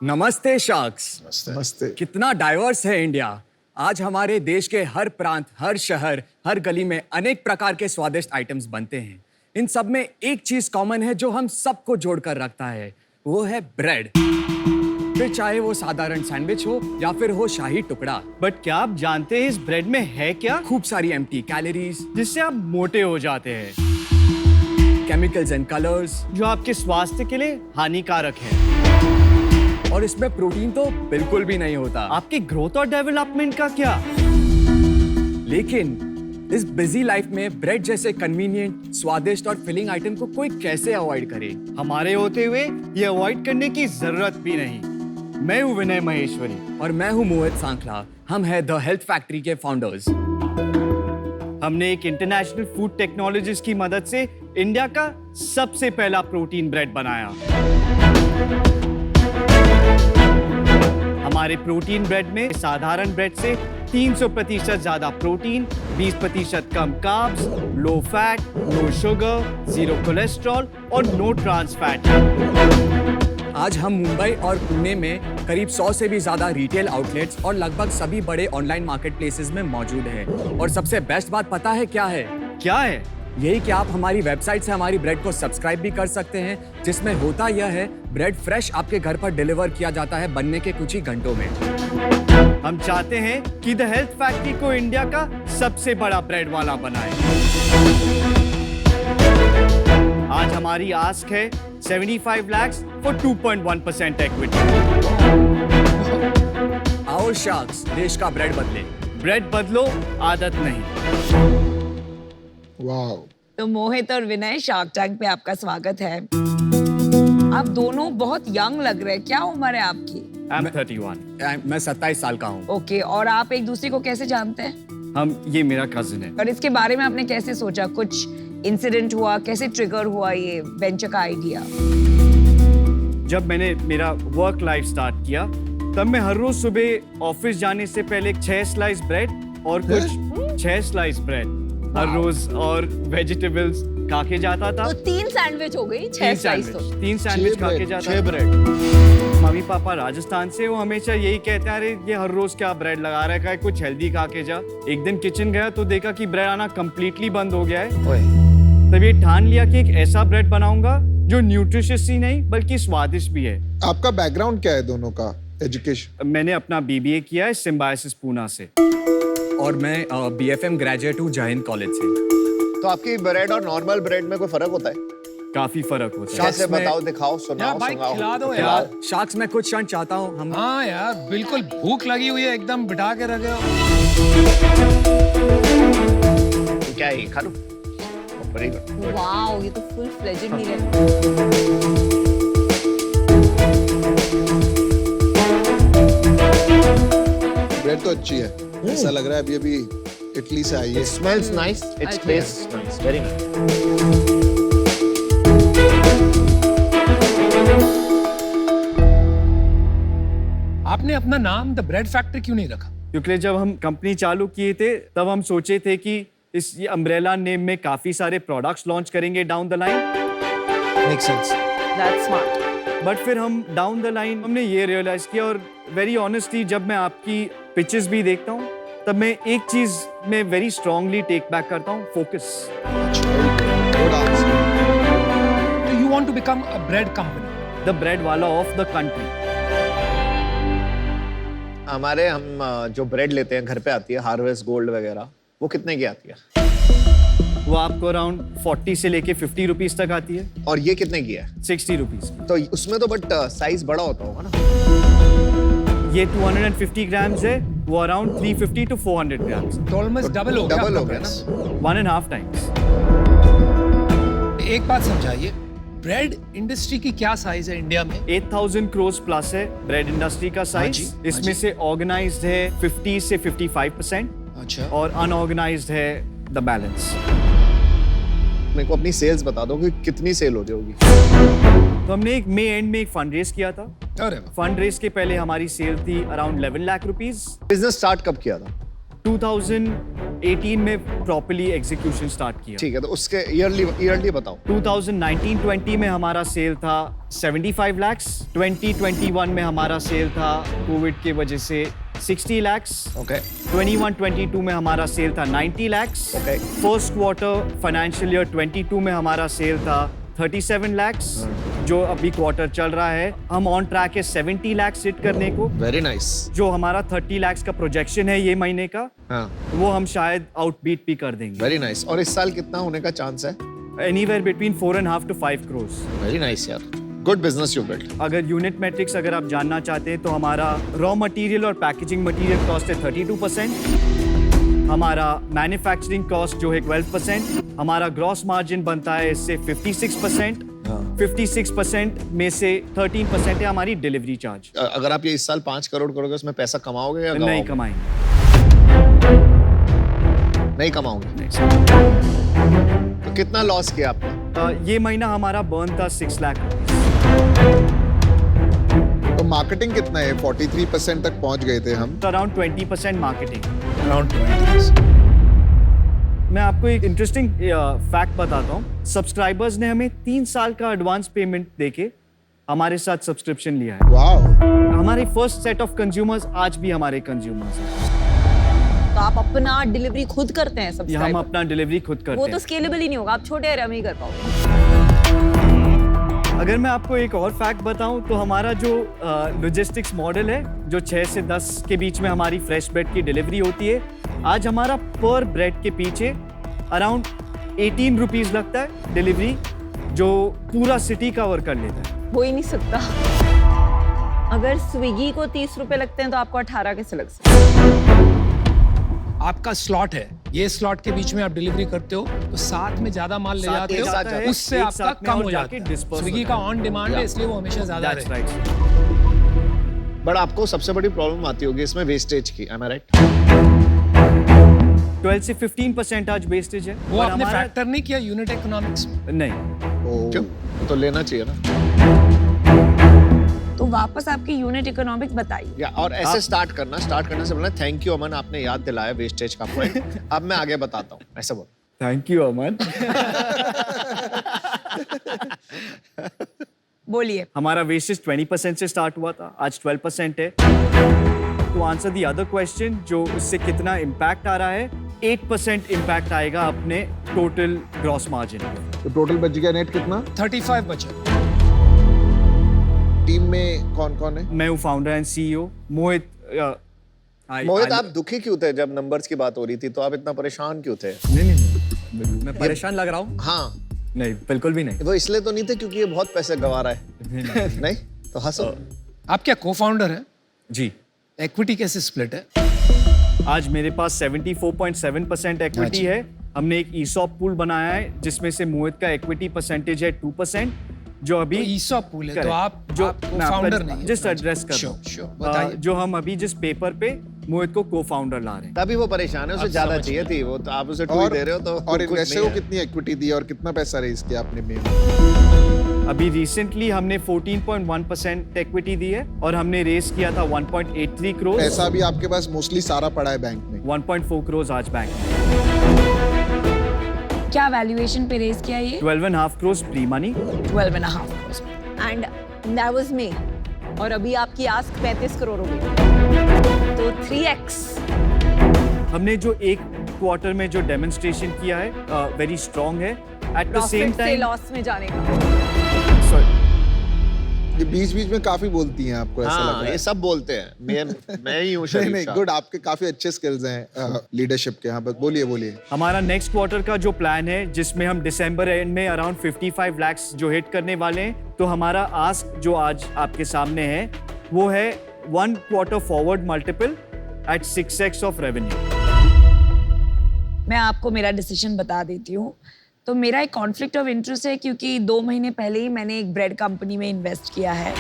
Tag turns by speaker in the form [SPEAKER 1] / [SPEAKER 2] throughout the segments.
[SPEAKER 1] नमस्ते शार्क्स।
[SPEAKER 2] नमस्ते।
[SPEAKER 1] कितना डाइवर्स है इंडिया। आज हमारे देश के हर प्रांत, हर शहर, हर गली में अनेक प्रकार के स्वादिष्ट आइटम्स बनते हैं। इन सब में एक चीज कॉमन है जो हम सबको जोड़कर रखता है, वो है ब्रेड। फिर चाहे वो साधारण सैंडविच हो या फिर हो शाही टुकड़ा।
[SPEAKER 3] बट क्या आप जानते हैं इस ब्रेड में है क्या?
[SPEAKER 1] खूब सारी एम्प्टी कैलोरीज,
[SPEAKER 3] जिससे आप मोटे हो जाते हैं,
[SPEAKER 1] केमिकल्स एंड कलर्स,
[SPEAKER 3] जो आपके स्वास्थ्य के लिए हानिकारक है।
[SPEAKER 1] और इसमें प्रोटीन तो बिल्कुल भी नहीं होता।
[SPEAKER 3] आपकी ग्रोथ और डेवलपमेंट का क्या?
[SPEAKER 1] लेकिन इस बिजी लाइफ में ब्रेड जैसे कन्वीनियंट, स्वादिष्ट और फिलिंग आइटम को कोई कैसे अवॉइड करे?
[SPEAKER 3] हमारे होते हुए ये अवॉइड करने की जरूरत भी नहीं। मैं हूँ विनय महेश्वरी
[SPEAKER 1] और मैं हूँ मोहित सांखला। हम हैं द हेल्थ फैक्ट्री के फाउंडर्स।
[SPEAKER 3] हमने एक इंटरनेशनल फूड टेक्नोलॉजिस्ट की मदद से इंडिया का सबसे पहला प्रोटीन ब्रेड बनाया। हमारे प्रोटीन ब्रेड में साधारण ब्रेड से 300% ज्यादा प्रोटीन, 20% कम carbs, low fat, no sugar, zero cholesterol और नो ट्रांस फैट।
[SPEAKER 1] आज हम मुंबई और पुणे में करीब 100 से भी ज्यादा रिटेल आउटलेट्स और लगभग सभी बड़े ऑनलाइन मार्केट प्लेसेस में मौजूद है। और सबसे बेस्ट बात पता है क्या है?
[SPEAKER 3] क्या है?
[SPEAKER 1] यही कि आप हमारी वेबसाइट से हमारी ब्रेड को सब्सक्राइब भी कर सकते हैं, जिसमें होता यह है ब्रेड फ्रेश आपके घर पर डिलीवर किया जाता है बनने के कुछ ही घंटों में।
[SPEAKER 3] हम चाहते हैं कि द हेल्थ फैक्ट्री को इंडिया का सबसे बड़ा ब्रेड वाला बनाए। आज हमारी आस्क है 75 lakhs फॉर 2.1% इक्विटी।
[SPEAKER 1] आओ शार्क्स, देश का ब्रेड बदले।
[SPEAKER 3] ब्रेड बदलो, आदत नहीं।
[SPEAKER 2] वाओ।
[SPEAKER 4] तो मोहित और विनय, शार्क टैंक पे आपका स्वागत है। आप दोनों बहुत यंग लग रहे हैं, क्या उम्र है आपकी?
[SPEAKER 3] I'm 31।
[SPEAKER 1] मैं 27 साल का हूँ।
[SPEAKER 4] ओके, और आप एक दूसरे को कैसे जानते हैं?
[SPEAKER 3] ये मेरा कजिन है।
[SPEAKER 4] और इसके बारे में आपने कैसे सोचा? कुछ इंसिडेंट हुआ? कैसे ट्रिगर हुआ ये वेंचर का आइडिया?
[SPEAKER 3] जब मैंने मेरा वर्क लाइफ स्टार्ट किया, तब मैं हर रोज सुबह ऑफिस जाने से पहले 6 स्लाइस ब्रेड और कुछ 6 स्लाइस ब्रेड हर रोज और वेजिटेबल्स खा के जाता था।
[SPEAKER 4] तो 3 सैंडविच हो गई, 6 स्लाइस तो।
[SPEAKER 3] 3 सैंडविच खा के जाता
[SPEAKER 2] 6
[SPEAKER 3] था।
[SPEAKER 2] ब्रेड।
[SPEAKER 3] मम्मी पापा राजस्थान से, वो हमेशा यही कहते हैं, अरे ये हर रोज क्या ब्रेड लगा रखा है, कुछ हेल्दी खा के जा। एक दिन किचन गया तो देखा कि ब्रेड आना कंप्लीटली बंद हो गया है। तब ये ठान लिया कि एक ऐसा ब्रेड बनाऊंगा जो न्यूट्रिशियस ही नहीं बल्कि स्वादिष्ट भी है।
[SPEAKER 2] आपका बैकग्राउंड क्या है दोनों का? एजुकेशन?
[SPEAKER 3] मैंने अपना BBA किया है सिम्बायोसिस पूना से।
[SPEAKER 1] और मैं BFM ग्रेजुएट हूँ जय हिंद कॉलेज से।
[SPEAKER 5] तो आपकी ब्रेड और नॉर्मल ब्रेड में कोई फर्क होता है?
[SPEAKER 3] काफी फर्क होता है।
[SPEAKER 5] कैसे बताओ, दिखाओ, सुनाओ,
[SPEAKER 6] भाई
[SPEAKER 5] सुनाओ।
[SPEAKER 6] खिला दो यार।
[SPEAKER 1] शार्क्स में कुछ क्षण चाहता हूँ हम।
[SPEAKER 6] हाँ यार, बिल्कुल भूख लगी हुई है, एकदम बिठा के रखे हो।
[SPEAKER 5] क्या है, खा लो। Very good.
[SPEAKER 4] वाओ, ये तो फुल फ्लेजेड मील है।
[SPEAKER 2] ब्रेड तो अच्छी है। ऐसा लग रहा है अभी अभी इटली से आई है।
[SPEAKER 5] It smells nice. It tastes nice. Very nice.
[SPEAKER 6] आपने अपना नाम द ब्रेड फैक्ट्री क्यों नहीं रखा?
[SPEAKER 3] क्योंकि जब हम कंपनी चालू किए थे तब हम सोचे थे कि इस ये अम्ब्रेला नेम में काफी सारे प्रोडक्ट्स लॉन्च करेंगे down the line.
[SPEAKER 6] Makes sense.
[SPEAKER 4] That's smart.
[SPEAKER 3] But फिर हम डाउन द लाइन हमने ये रियलाइज किया, और वेरी ऑनेस्टली जब मैं आपकी पिचेस भी देखता हूँ तब मैं एक चीज में वेरी स्ट्रांगली टेक बैक करता हूँ, focus.
[SPEAKER 2] Good answer.
[SPEAKER 6] So you want to become a bread company?
[SPEAKER 3] The bread वाला ऑफ द कंट्री।
[SPEAKER 5] हमारे हम जो ब्रेड लेते हैं घर पे आती है, हार्वेस्ट गोल्ड वगैरह, वो कितने की आती है?
[SPEAKER 3] वो आपको अराउंड 40 से लेके 50 रुपीज तक आती है।
[SPEAKER 5] और ये कितने की है?
[SPEAKER 3] 60 रुपीज।
[SPEAKER 5] तो उसमें तो बट साइज बड़ा होता होगा ना?
[SPEAKER 3] ये 250 ग्राम्स है, वो अराउंड 350 to 400 ग्राम्स।
[SPEAKER 6] तो ऑलमोस्ट डबल हो गया
[SPEAKER 5] डबल
[SPEAKER 6] आपका
[SPEAKER 5] हो गया
[SPEAKER 6] price।
[SPEAKER 5] ना?
[SPEAKER 3] 1.5 times।
[SPEAKER 6] एक बात समझाइए, ब्रेड इंडस्ट्री की क्या साइज है इंडिया में?
[SPEAKER 3] 8,000 crores प्लस है ब्रेड इंडस्ट्री का साइज।
[SPEAKER 6] जी,
[SPEAKER 3] इसमें से ऑर्गेनाइज्ड है 50 से 55%
[SPEAKER 6] अच्छा।
[SPEAKER 3] और अनऑर्गेनाइज्ड है द बैलेंस।
[SPEAKER 5] मेरे को अपनी सेल्स बता दो कि कितनी सेल हो जाएगी।
[SPEAKER 3] तो हमने एक मई एंड में एक फंड रेज किया था।
[SPEAKER 6] अरे वाह।
[SPEAKER 3] फंड रेज के पहले हमारी सेल थी around 11 lakh rupees.
[SPEAKER 5] Business start कब किया था?
[SPEAKER 3] 2018 में प्रॉपर्ली एग्जीक्यूशन स्टार्ट किया।
[SPEAKER 5] ठीक है, तो उसके ईयरली बताओ।
[SPEAKER 3] 2019-20 में हमारा सेल था 75 lakhs, 2021 में हमारा सेल था कोविड की वजह से 60 lakhs,
[SPEAKER 5] ओके
[SPEAKER 3] 21-22 में हमारा सेल था 90 lakhs,
[SPEAKER 5] Okay.
[SPEAKER 3] First quarter financial year 22 में हमारा सेल था 37 lakhs, जो अभी क्वार्टर चल रहा है। हम ऑन ट्रैक है 70 lakhs हिट करने को।
[SPEAKER 5] Very nice.
[SPEAKER 3] जो हमारा 30 lakhs का प्रोजेक्शन है ये महीने का,
[SPEAKER 5] हाँ,
[SPEAKER 3] वो हम शायद आउटबीट भी कर देंगे।
[SPEAKER 5] Very nice. और इस साल कितना होने का चांस है?
[SPEAKER 3] Anywhere between 4.5 to 5 crores।
[SPEAKER 5] Very nice यार, गुड बिजनेस यू बिल्ड।
[SPEAKER 3] अगर यूनिट मैट्रिक्स अगर आप जानना चाहते हैं तो हमारा रॉ मटेरियल और पैकेजिंग मटेरियल कॉस्ट है 32%, हमारा मैन्युफैक्चरिंग कॉस्ट जो है 12%, हमारा ग्रॉस मार्जिन बनता है इससे 56%, 56% में से 13% है हमारी डिलीवरी चार्ज।
[SPEAKER 5] अगर आप ये इस साल 5 करोड़ करोगे उसमें पैसा कमाओगे या
[SPEAKER 3] नहीं
[SPEAKER 5] गवाओगे?
[SPEAKER 3] कमाएंगे।
[SPEAKER 5] नहीं कमाओगे। तो कितना लॉस किया आपने?
[SPEAKER 3] ये महीना हमारा बर्न था 6 लाख।
[SPEAKER 2] तो मार्केटिंग कितना है? 43% तक पहुंच गए थे हम।
[SPEAKER 3] Around 20% marketing.
[SPEAKER 6] अराउंड 20।
[SPEAKER 3] मैं आपको एक इंटरेस्टिंग फैक्ट बताता हूँ। सब्सक्राइबर्स ने हमें 3 साल का एडवांस पेमेंट देके हमारे साथ सब्सक्रिप्शन लिया है।
[SPEAKER 2] वाओ।
[SPEAKER 3] हमारे फर्स्ट सेट ऑफ कंज्यूमर्स आज भी हमारे कंज्यूमर्स हैं।
[SPEAKER 7] तो आप अपना डिलीवरी खुद करते हैं
[SPEAKER 3] ये हम
[SPEAKER 7] सब्सक्राइबर?
[SPEAKER 3] अपना डिलीवरी खुद करते
[SPEAKER 7] वो
[SPEAKER 3] हैं।
[SPEAKER 7] तो स्केलेबल ही नहीं होगा, आप छोटे एरिया में ही कर पाओगे।
[SPEAKER 3] अगर मैं आपको एक और फैक्ट बताऊं तो हमारा जो लॉजिस्टिक्स मॉडल है, जो 6 से 10 के बीच में हमारी फ्रेश ब्रेड की डिलीवरी होती है, आज हमारा पर ब्रेड के पीछे अराउंड 18 रुपीज लगता है डिलीवरी, जो पूरा सिटी कवर कर लेता है।
[SPEAKER 7] हो ही नहीं सकता। अगर स्विगी को 30 रुपए लगते हैं तो आपको 18 कैसे लग सकते हैं?
[SPEAKER 6] आपका स्लॉट है, ये स्लॉट के बीच में आप डिलीवरी करते हो तो साथ में ज्यादा माल ले
[SPEAKER 3] साथ
[SPEAKER 6] जाते
[SPEAKER 3] एक साथ
[SPEAKER 6] हो,
[SPEAKER 3] है,
[SPEAKER 6] उससे
[SPEAKER 3] एक
[SPEAKER 6] आपका
[SPEAKER 3] साथ में
[SPEAKER 6] कम
[SPEAKER 3] और
[SPEAKER 6] हो
[SPEAKER 3] जाके
[SPEAKER 6] जाता है।
[SPEAKER 3] disperse
[SPEAKER 6] स्विगी
[SPEAKER 3] हो
[SPEAKER 6] का
[SPEAKER 3] जाता
[SPEAKER 6] ऑन डिमांड है, इसलिए वो हमेशा ज्यादा
[SPEAKER 3] That's
[SPEAKER 6] रहता है।
[SPEAKER 3] right.
[SPEAKER 5] बट आपको सबसे बड़ी प्रॉब्लम आती होगी इसमें वेस्टेज की, am I right?
[SPEAKER 3] 12 से 15% आज वेस्टेज है।
[SPEAKER 6] वो
[SPEAKER 3] और
[SPEAKER 6] आपने
[SPEAKER 3] हमारा-
[SPEAKER 6] फैक्टर नहीं किया यूनिट इकोनॉमिक्स में?
[SPEAKER 3] नहीं।
[SPEAKER 5] क्यों? तो लेना चाहिए ना।
[SPEAKER 4] तो वापस आपकी यूनिट इकोनॉमिक्स बताइए।
[SPEAKER 5] या और ऐसे स्टार्ट करने से बोलना थैंक यू अमन, आपने याद दिलाया वेस्टेज का पॉइंट। अब मैं आगे बताता हूँ, ऐसे बोल।
[SPEAKER 3] थैंक यू अमन।
[SPEAKER 4] बोलिए।
[SPEAKER 3] हमारा वेस्टेज 20% से स्टार्ट हुआ था, आज 12% है। To answer the other question, जो उससे कितना इम्पैक्ट आ रहा है, 8% इम्पैक्ट आएगा अपने टोटल ग्रॉस मार्जिन पे।
[SPEAKER 2] तो टोटल बच गया नेट कितना?
[SPEAKER 6] 35 बचे।
[SPEAKER 2] टीम में कौन कौन है?
[SPEAKER 3] मैं हूँ फाउंडर एंड सीईओ मोहित।
[SPEAKER 5] मोहित, आप दुखी क्यों थे जब नंबर्स की बात हो रही थी? तो आप इतना परेशान क्यों थे?
[SPEAKER 1] नहीं, मैं परेशान लग रहा हूँ?
[SPEAKER 5] हाँ,
[SPEAKER 1] नहीं, बिल्कुल भी नहीं।
[SPEAKER 5] वो इसलिए तो नहीं थे क्योंकि ये बहुत पैसे गवा रहा है। नहीं तो हंसो।
[SPEAKER 6] आप क्या को-फाउंडर हैं?
[SPEAKER 3] जी,
[SPEAKER 6] इक्विटी कैसे स्प्लिट है?
[SPEAKER 3] आज मेरे पास 74.7% इक्विटी
[SPEAKER 6] अच्छा।
[SPEAKER 3] है। हमने एक ईसॉप पूल बनाया है जिसमें से मोहित का इक्विटी परसेंटेज है 2%, जो अभी
[SPEAKER 6] तो ईसॉप पूल है, तो
[SPEAKER 3] Correct.
[SPEAKER 6] आप
[SPEAKER 3] जो
[SPEAKER 6] आप
[SPEAKER 3] मैं
[SPEAKER 6] फाउंडर
[SPEAKER 3] आपका
[SPEAKER 6] नहीं है।
[SPEAKER 3] just address कर
[SPEAKER 6] Sure,
[SPEAKER 3] रहा हूं।
[SPEAKER 6] sure, बताइए।
[SPEAKER 3] जो हम अभी जिस पेपर पे मोहित को को फाउंडर ला रहे हैं।
[SPEAKER 5] तभी वो परेशान है, उसे
[SPEAKER 6] अब
[SPEAKER 5] ज्यादा
[SPEAKER 6] समझ
[SPEAKER 5] चाहिए थी। वो तो आप उसे 2 ही दे रहे हो तो
[SPEAKER 2] और
[SPEAKER 5] कुछ
[SPEAKER 2] इन्वेस्टर
[SPEAKER 5] नहीं
[SPEAKER 2] को
[SPEAKER 5] है।
[SPEAKER 2] कितनी इक्विटी दी और कितना पैसा रेज किया आपने में?
[SPEAKER 3] अभी रिसेंटली हमने 14.1% इक्विटी दी है और हमने रेस किया था 1.83 करोड़।
[SPEAKER 2] पैसा भी आपके पास मोस्टली सारा पड़ा है बैंक में।
[SPEAKER 3] 1.4 करोड़ आज बैंक में।
[SPEAKER 4] क्या वैल्यूएशन पे रेज किया ये?
[SPEAKER 3] 12.5 crore pre money.
[SPEAKER 4] 12.5 crores।
[SPEAKER 7] And that was me. और अभी आपकी आस्क 35 करोड़ हो गई, तो 3x।
[SPEAKER 3] हमने जो एक क्वार्टर में जो डेमोन्स्ट्रेशन किया है वेरी स्ट्रॉन्ग है। एट द सेम
[SPEAKER 7] प्रॉफिट से
[SPEAKER 3] टाइम
[SPEAKER 7] लॉस में जाने का।
[SPEAKER 2] ये बीच बीच में काफी बोलती हैं आपको, ऐसा लग
[SPEAKER 5] हाँ,
[SPEAKER 2] रहा
[SPEAKER 5] ये
[SPEAKER 2] है।
[SPEAKER 5] सब बोलते हैं। मैं ही हूँ
[SPEAKER 2] नहीं
[SPEAKER 5] शरीफ
[SPEAKER 2] नहीं,
[SPEAKER 5] शाह।
[SPEAKER 2] गुड, आपके काफी अच्छे स्किल्स हैं लीडरशिप के। हाँ, बस बोलिए।
[SPEAKER 3] हमारा नेक्स्ट क्वार्टर का जो प्लान है, जिसमें हम दिसंबर एंड में अराउंड 55 lakhs जो हिट करने वाले हैं, तो हमारा आस्क जो आज आपके सामने है वो है 1 quarter forward multiple at 6x of revenue.
[SPEAKER 4] मैं आपको मेरा डिसीजन बता देती हूँ। तो मेरा एक कॉन्फ्लिक्ट ऑफ इंटरेस्ट है, क्योंकि 2 महीने पहले ही मैंने एक ब्रेड कंपनी में इन्वेस्ट किया है,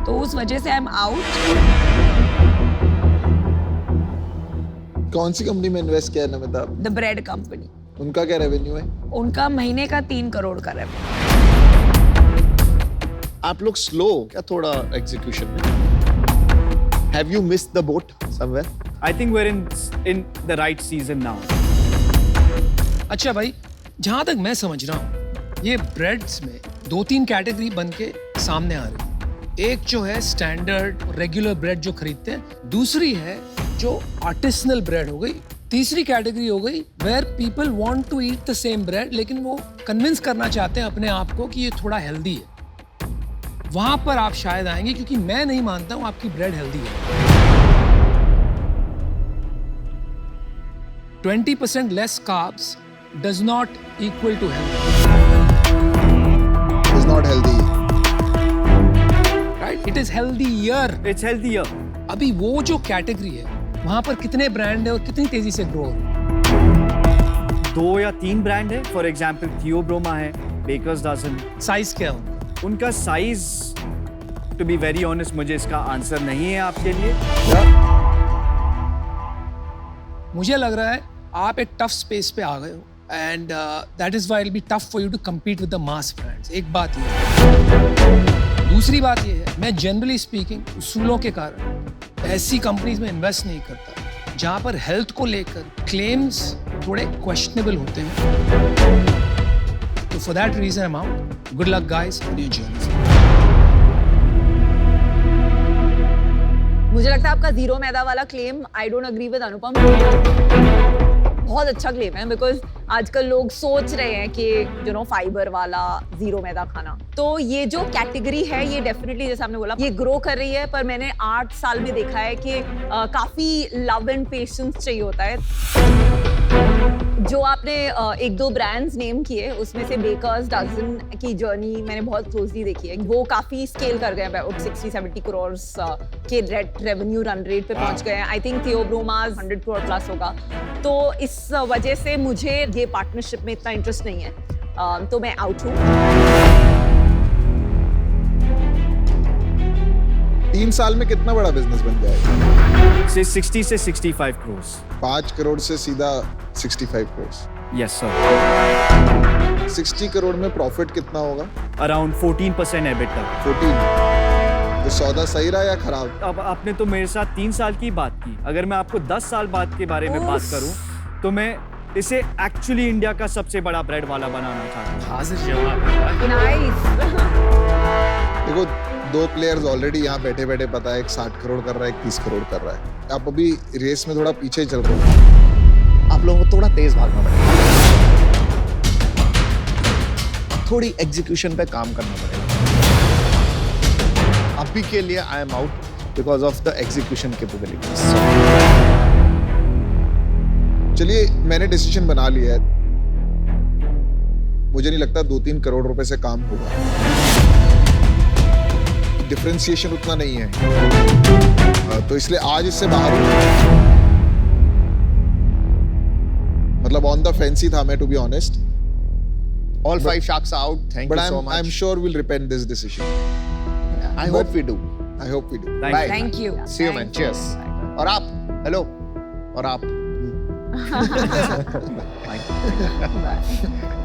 [SPEAKER 4] तो उस वजह से आई एम आउट।
[SPEAKER 2] कौन सी कंपनी में इन्वेस्ट किया है नमिता?
[SPEAKER 4] The bread company.
[SPEAKER 2] उनका क्या रेवेन्यू है?
[SPEAKER 4] उनका महीने का 3 करोड़ का रेवेन्यू।
[SPEAKER 5] आप लोग स्लो क्या थोड़ा एग्जीक्यूशन में? Have you missed the boat somewhere?
[SPEAKER 3] I think we're in the right season now.
[SPEAKER 6] अच्छा भाई, जहां तक मैं समझ रहा हूँ ये ब्रेड्स में 2-3 कैटेगरी बन के सामने आ रही है। एक जो है स्टैंडर्ड रेगुलर ब्रेड जो खरीदते हैं, दूसरी है जो आर्टिसनल ब्रेड हो गई, तीसरी कैटेगरी हो गई where people want to eat the same bread लेकिन वो कन्विंस करना चाहते हैं अपने आप को कि ये थोड़ा हेल्दी है। वहां पर आप शायद आएंगे क्योंकि मैं नहीं मानता हूं आपकी ब्रेड हेल्दी है। 20% less carbs does not equal to healthy,
[SPEAKER 2] It's not healthy.
[SPEAKER 6] right? It is healthier.
[SPEAKER 3] It's healthier.
[SPEAKER 6] अभी वो जो कैटेगरी है वहां पर कितने ब्रांड है और कितनी तेजी से ग्रो हो रहे हैं?
[SPEAKER 3] 2 या 3 ब्रांड है। फॉर एग्जाम्पल थियोब्रोमा है, बेकर्स डजन।
[SPEAKER 6] साइज क्या है
[SPEAKER 3] उनका size, to be very honest, मुझे इसका आंसर नहीं है आपके लिए।
[SPEAKER 6] मुझे लग रहा है आप एक टफ स्पेस पे आ गए हो and that is why it be tough for you to compete with the mass brands. एक बात ये है। दूसरी बात ये है, मैं जनरली स्पीकिंग उसूलों के कारण ऐसी कंपनीज में इन्वेस्ट नहीं करता जहां पर हेल्थ को लेकर क्लेम्स थोड़े क्वेश्चनेबल होते हैं। तो for that reason I am out. Good luck guys on your journey.
[SPEAKER 7] मुझे लगता है आपका जीरो मैदा वाला claim, I don't agree with Anupam. बहुत अच्छा क्लेम है बिकॉज आजकल लोग सोच रहे हैं कि यू नो फाइबर वाला जीरो मैदा खाना। तो ये जो कैटेगरी है ये डेफिनेटली जैसे आपने बोला ये ग्रो कर रही है, पर मैंने 8 साल में देखा है कि काफी लव एंड पेशेंस चाहिए होता है। जो आपने 1-2 ब्रांड्स नेम किए उसमें से बेकर्स डजन की जर्नी मैंने बहुत क्लोजली देखी है। वो काफी स्केल कर गए हैं, 60-70 करोड़ के रेवेन्यू रन रेट पे पहुंच गए हैं। आई थिंक थियोब्रोमास 100 करोड़ प्लस होगा। तो इस वजह से मुझे ये पार्टनरशिप में इतना इंटरेस्ट नहीं है, तो मैं आउट हूँ।
[SPEAKER 2] 3 साल में कितना बड़ा बिजनेस बन जाएगा?
[SPEAKER 3] से 60 से 65 करोड़।
[SPEAKER 2] 5 करोड़ से सीधा 65 करोड़।
[SPEAKER 3] Yes sir.
[SPEAKER 2] 60 करोड़ में प्रॉफिट कितना होगा?
[SPEAKER 3] Around 14% EBITDA.
[SPEAKER 2] 14। तो सौदा सही रहा या खराब?
[SPEAKER 3] अब आपने तो मेरे साथ 3 साल की बात की, अगर मैं आपको 10 साल बाद के बारे में बात करूं तो मैं इसे एक्चुअली इंडिया का सबसे बड़ा ब्रेड वाला बनाना चाहता हूं।
[SPEAKER 6] हाजिर जवाब।
[SPEAKER 7] नाइस।
[SPEAKER 2] देखो 2 प्लेयर्स ऑलरेडी यहाँ बैठे बैठे पता है, एक 60 करोड़ कर रहा है, एक 30 करोड़ कर रहा है। आप अभी रेस में थोड़ा पीछे ही चल रहे हो।
[SPEAKER 5] आप लोगों को थोड़ा तेज भागना पड़ेगा, थोड़ी एग्जीक्यूशन पे काम करना पड़ेगा। अभी के लिए आई am out because of the execution capabilities.
[SPEAKER 2] चलिए मैंने डिसीजन बना लिया है। मुझे नहीं लगता 2-3 करोड़ रुपए से काम होगा। डिफरेंशिएशन उतना नहीं है, तो इसलिए आज इससे बाहर हूं। मतलब ऑन द फेंस ही था मैं, to be honest.
[SPEAKER 5] All 5 sharks are out. Thank
[SPEAKER 2] But
[SPEAKER 5] you so much.
[SPEAKER 2] I'm sure we'll repent this decision.
[SPEAKER 5] I hope we do.
[SPEAKER 2] I hope we do.
[SPEAKER 3] Thank
[SPEAKER 5] Bye.
[SPEAKER 3] you.
[SPEAKER 4] Thank you.
[SPEAKER 5] See you, man. Cheers. और आप, hello, और आप।
[SPEAKER 7] Bye.